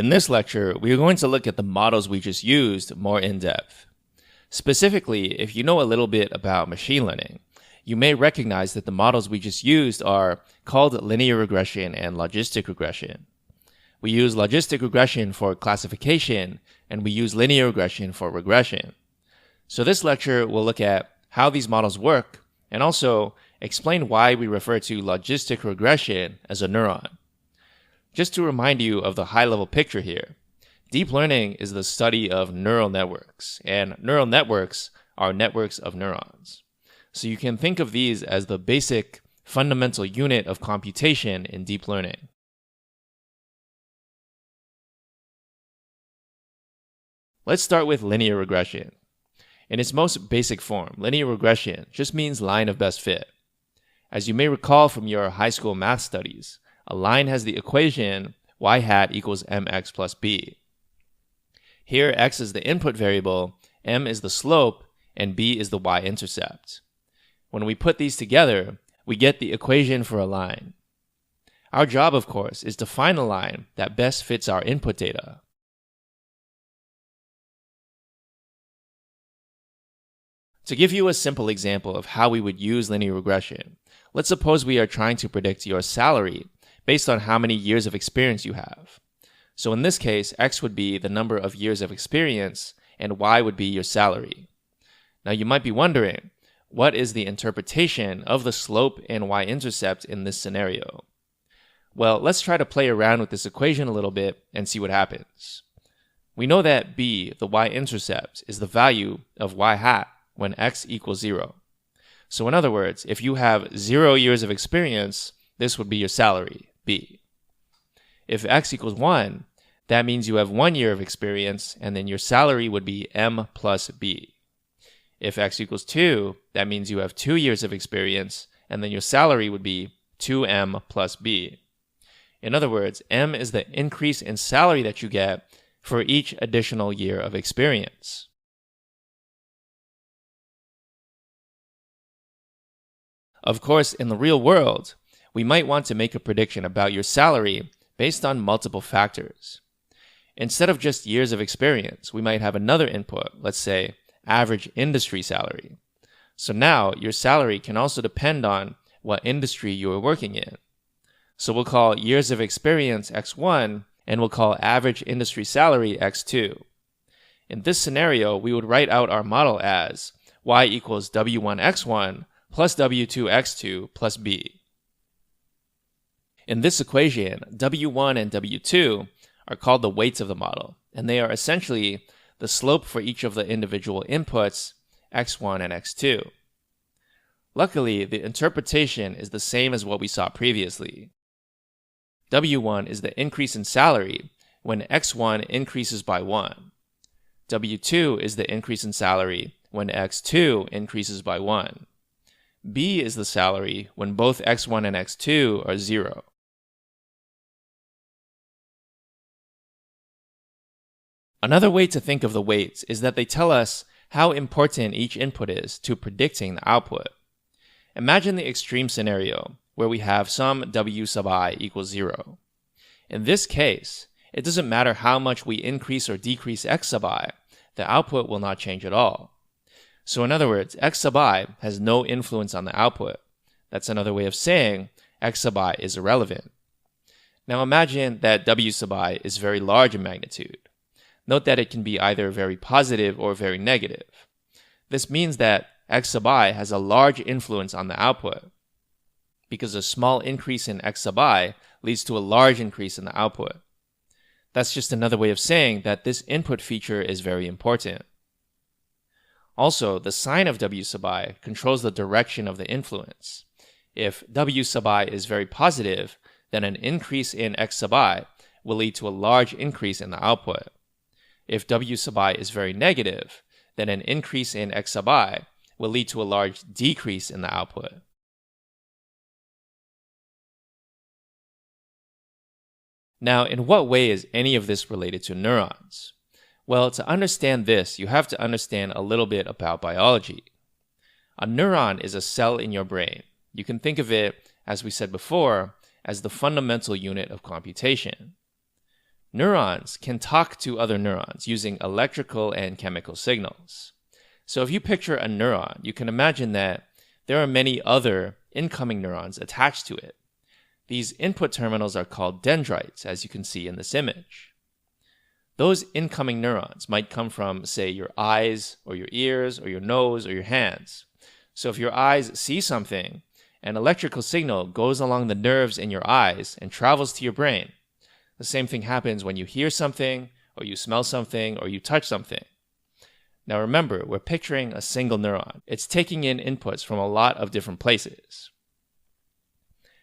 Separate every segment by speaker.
Speaker 1: In this lecture, we are going to look at the models we just used more in depth. Specifically, if you know a little bit about machine learning, you may recognize that the models we just used are called linear regression and logistic regression. We use logistic regression for classification, and we use linear regression for regression. So this lecture will look at how these models work and also explain why we refer to logistic regression as a neuron. Just to remind you of the high-level picture here, deep learning is the study of neural networks, and neural networks are networks of neurons. So you can think of these as the basic fundamental unit of computation in deep learning. Let's start with linear regression. In its most basic form, linear regression just means line of best fit. As you may recall from your high school math studies, a line has the equation y hat equals mx plus b. Here, x is the input variable, m is the slope, and b is the y-intercept. When we put these together, we get the equation for a line. Our job, of course, is to find the line that best fits our input data. To give you a simple example of how we would use linear regression, let's suppose we are trying to predict your salary based on how many years of experience you have. So in this case, x would be the number of years of experience and y would be your salary. Now you might be wondering, what is the interpretation of the slope and y-intercept in this scenario? Well, let's try to play around with this equation a little bit and see what happens. We know that b, the y-intercept, is the value of y hat when x equals 0. So in other words, if you have 0 years of experience, this would be your salary, b. If x equals 1, that means you have 1 year of experience, and then your salary would be m plus b. If x equals 2, that means you have 2 years of experience, and then your salary would be 2m plus b. In other words, m is the increase in salary that you get for each additional year of experience. Of course, in the real world, we might want to make a prediction about your salary based on multiple factors. Instead of just years of experience, we might have another input, let's say average industry salary. So now your salary can also depend on what industry you are working in. So we'll call years of experience x1 and we'll call average industry salary x2. In this scenario, we would write out our model as y equals w1x1 plus w2x2 plus b. In this equation, w1 and w2 are called the weights of the model, and they are essentially the slope for each of the individual inputs, x1 and x2. Luckily, the interpretation is the same as what we saw previously. w1 is the increase in salary when x1 increases by 1. w2 is the increase in salary when x2 increases by 1. b is the salary when both x1 and x2 are 0. Another way to think of the weights is that they tell us how important each input is to predicting the output. Imagine the extreme scenario where we have some w sub I equals 0. In this case, it doesn't matter how much we increase or decrease x sub I, the output will not change at all. So in other words, x sub I has no influence on the output. That's another way of saying x sub I is irrelevant. Now imagine that w sub I is very large in magnitude. Note that it can be either very positive or very negative. This means that x sub I has a large influence on the output, because a small increase in x sub I leads to a large increase in the output. That's just another way of saying that this input feature is very important. Also, the sign of w sub I controls the direction of the influence. If w sub I is very positive, then an increase in x sub I will lead to a large increase in the output. If w sub I is very negative, then an increase in x sub I will lead to a large decrease in the output. Now, in what way is any of this related to neurons? Well, to understand this, you have to understand a little bit about biology. A neuron is a cell in your brain. You can think of it, as we said before, as the fundamental unit of computation. Neurons can talk to other neurons using electrical and chemical signals. So if you picture a neuron, you can imagine that there are many other incoming neurons attached to it. These input terminals are called dendrites, as you can see in this image. Those incoming neurons might come from, say, your eyes, or your ears, or your nose, or your hands. So if your eyes see something, an electrical signal goes along the nerves in your eyes and travels to your brain. The same thing happens when you hear something, or you smell something, or you touch something. Now remember, we're picturing a single neuron. It's taking in inputs from a lot of different places.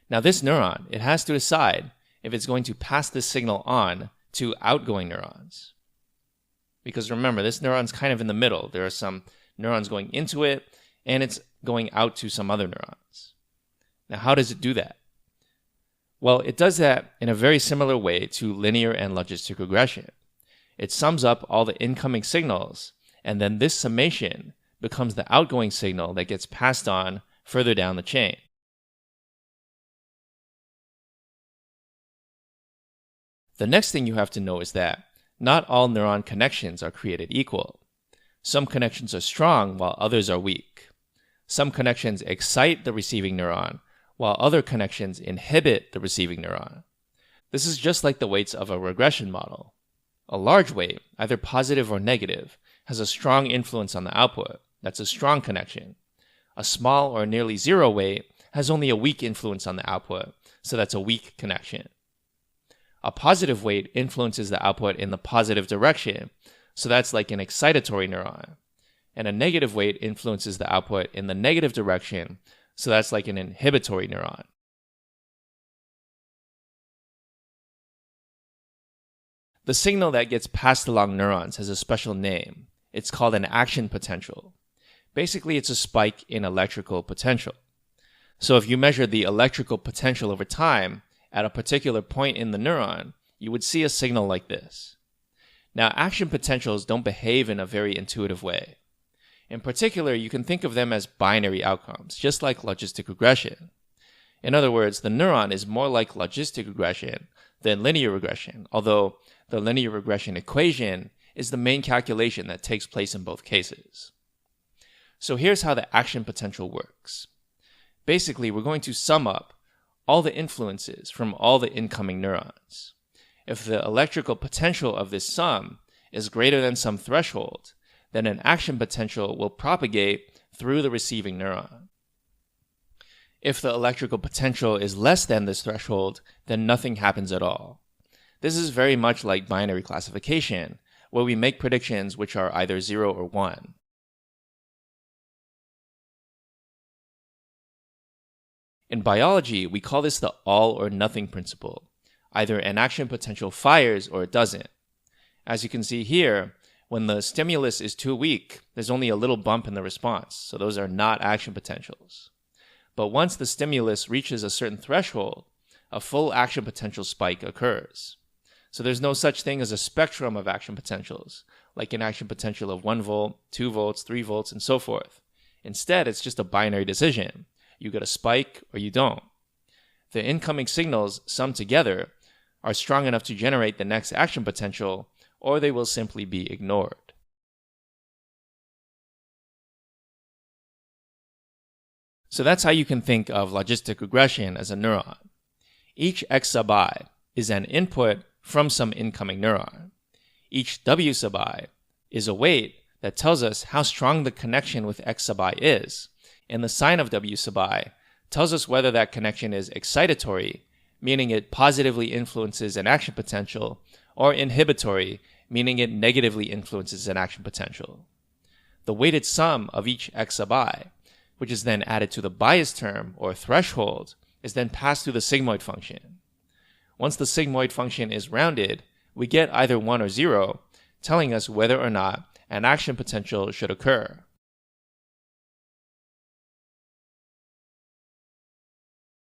Speaker 1: Now this neuron, it has to decide if it's going to pass this signal on to outgoing neurons. Because remember, this neuron's kind of in the middle. There are some neurons going into it, and it's going out to some other neurons. Now how does it do that? Well, it does that in a very similar way to linear and logistic regression. It sums up all the incoming signals, and then this summation becomes the outgoing signal that gets passed on further down the chain. The next thing you have to know is that not all neuron connections are created equal. Some connections are strong while others are weak. Some connections excite the receiving neuron, while other connections inhibit the receiving neuron. This is just like the weights of a regression model. A large weight, either positive or negative, has a strong influence on the output. That's a strong connection. A small or nearly zero weight has only a weak influence on the output, so that's a weak connection. A positive weight influences the output in the positive direction, so that's like an excitatory neuron. And a negative weight influences the output in the negative direction, so that's like an inhibitory neuron. The signal that gets passed along neurons has a special name. It's called an action potential. Basically, it's a spike in electrical potential. So if you measure the electrical potential over time at a particular point in the neuron, you would see a signal like this. Now, action potentials don't behave in a very intuitive way. In particular, you can think of them as binary outcomes, just like logistic regression. In other words, the neuron is more like logistic regression than linear regression, although the linear regression equation is the main calculation that takes place in both cases. So here's how the action potential works. Basically, we're going to sum up all the influences from all the incoming neurons. If the electrical potential of this sum is greater than some threshold, then an action potential will propagate through the receiving neuron. If the electrical potential is less than this threshold, then nothing happens at all. This is very much like binary classification, where we make predictions which are either 0 or 1. In biology, we call this the all or nothing principle. Either an action potential fires or it doesn't. As you can see here, when the stimulus is too weak, there's only a little bump in the response, so those are not action potentials. But once the stimulus reaches a certain threshold, a full action potential spike occurs. So there's no such thing as a spectrum of action potentials, like an action potential of 1 volt, 2 volts, 3 volts, and so forth. Instead, it's just a binary decision. You get a spike or you don't. The incoming signals summed together are strong enough to generate the next action potential, or they will simply be ignored. So that's how you can think of logistic regression as a neuron. Each x sub I is an input from some incoming neuron. Each w sub I is a weight that tells us how strong the connection with x sub I is, and the sign of w sub I tells us whether that connection is excitatory, meaning it positively influences an action potential, or inhibitory, meaning it negatively influences an action potential. The weighted sum of each x sub I, which is then added to the bias term or threshold, is then passed through the sigmoid function. Once the sigmoid function is rounded, we get either 1 or 0, telling us whether or not an action potential should occur.